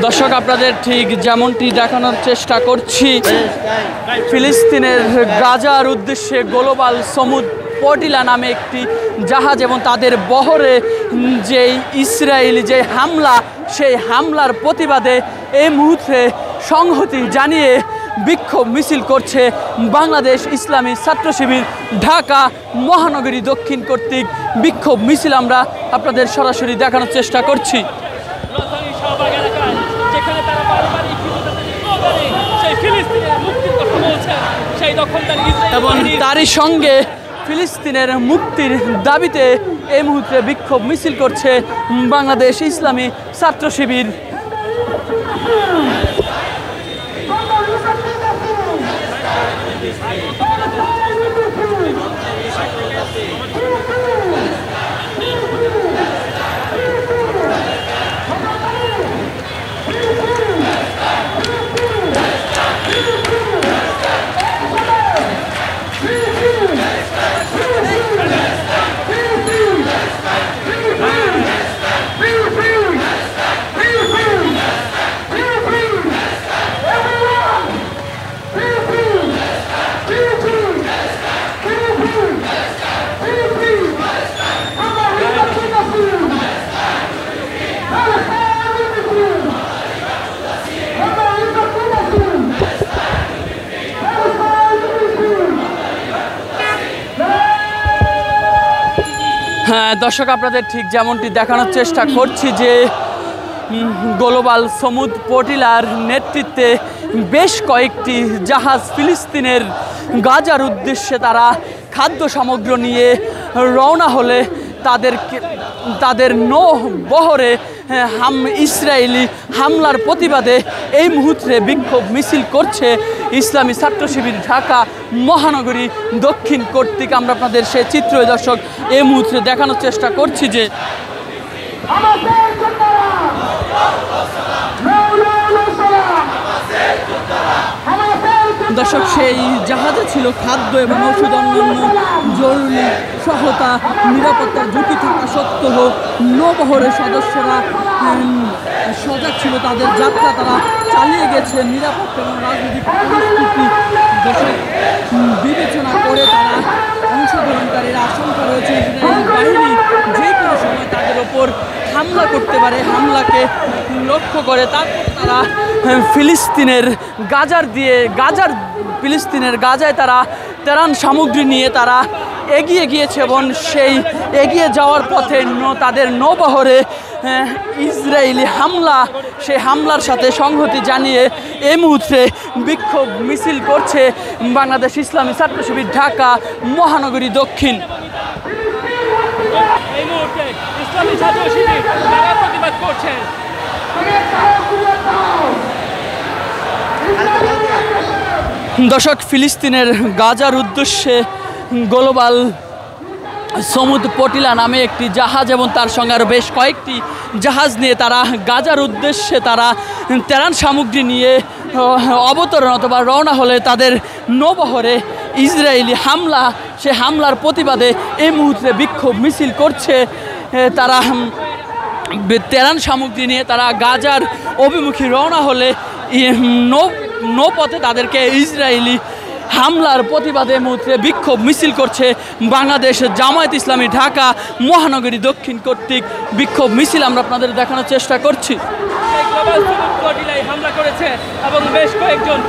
দর্শক আপনাদের ঠিক যেমনটি দেখানোর চেষ্টা করছি, ফিলিস্তিনের গাজার উদ্দেশ্যে গ্লোবাল সমুদ পটিলা নামে একটি জাহাজ এবং তাদের বহরে যে ইসরায়েলি যে হামলা, সেই হামলার প্রতিবাদে এই মুহূর্তে সংহতি জানিয়ে বিক্ষোভ মিছিল করছে বাংলাদেশ ইসলামী ছাত্র শিবির ঢাকা মহানগরী দক্ষিণ কর্তৃক। বিক্ষোভ মিছিল আমরা আপনাদের সরাসরি দেখানোর চেষ্টা করছি। এবং তারই সঙ্গে ফিলিস্তিনের মুক্তির দাবিতে এই মুহূর্তে বিক্ষোভ মিছিল করছে বাংলাদেশ ইসলামী ছাত্র শিবির। হ্যাঁ দর্শক আপনাদের ঠিক যেমনটি দেখানোর চেষ্টা করছি যে গ্লোবাল সমুদ পটিলার নেতৃত্বে বেশ কয়েকটি জাহাজ ফিলিস্তিনের গাজার উদ্দেশ্যে তারা খাদ্য সামগ্রী নিয়ে রওনা হলে তাদের নৌবহরে ইসরায়েলি হামলার প্রতিবাদে এই মুহূর্তে বিক্ষোভ মিছিল করছে ইসলামী ছাত্র শিবির ঢাকা মহানগরী দক্ষিণ কর্তৃক। আমরা আপনাদের সেই চিত্র দর্শক এই মুহূর্তে দেখানোর চেষ্টা করছি যে দর্শক সেই জাহাজে ছিল খাদ্য এবং ওষুধ, অন্যান্য জরুরি সহায়তা, নিরাপত্তার ঝুঁকি থাকা সত্ত্বেও নৌবহরের সদস্যরা সজাগ ছিল, তাদের যাত্রা তারা চালিয়ে গেছে। নিরাপত্তা এবং রাজনৈতিক পরিস্থিতি দর্শক বিবেচনা করে তারা অংশগ্রহণকারীরা আশঙ্কা রয়েছে ইসরায়েলি বাহিনী যে কোনো সময় তাদের ওপর হামলা করতে পারে। হামলাকে লক্ষ্য করে তারপর তারা ফিলিস্তিনের গাজায় তারা ত্রাণ সামগ্রী নিয়ে তারা এগিয়ে গিয়েছে এবং সেই এগিয়ে যাওয়ার পথে তাদের নৌবহরে ইসরায়েলি হামলা, সেই হামলার সাথে সংহতি জানিয়ে এই মুহূর্তে বিক্ষোভ মিছিল করছে বাংলাদেশ ইসলামী ছাত্র শিবির ঢাকা মহানগরী দক্ষিণ। এই মুহূর্তে ইসলামী ছাত্র শিবির প্রতিবাদ করছে। দর্শক ফিলিস্তিনের গাজার উদ্দেশ্যে গ্লোবাল সমুদ পটিলা নামে একটি জাহাজ এবং তার সঙ্গে আরও বেশ কয়েকটি জাহাজ নিয়ে তারা গাজার উদ্দেশ্যে তারা ত্রাণ সামগ্রী নিয়ে অবতরণ অথবা রওনা হলে তাদের নৌবহরে ইসরায়েলি হামলা, সে হামলার প্রতিবাদে এই মুহূর্তে বিক্ষোভ মিছিল করছে। তারা ত্রাণ সামগ্রী নিয়ে তারা গাজার অভিমুখী রওনা হলে নৌপথে তাদেরকে ইসরায়েলি হামলার প্রতিবাদে মুহূর্তে বিক্ষোভ মিছিল করছে বাংলাদেশ জামায়াত ইসলামী ঢাকা মহানগরী দক্ষিণ কর্তৃক। বিক্ষোভ মিছিল আমরা আপনাদের দেখানোর চেষ্টা করছি। হামলা করেছে এবং বেশ কয়েকজন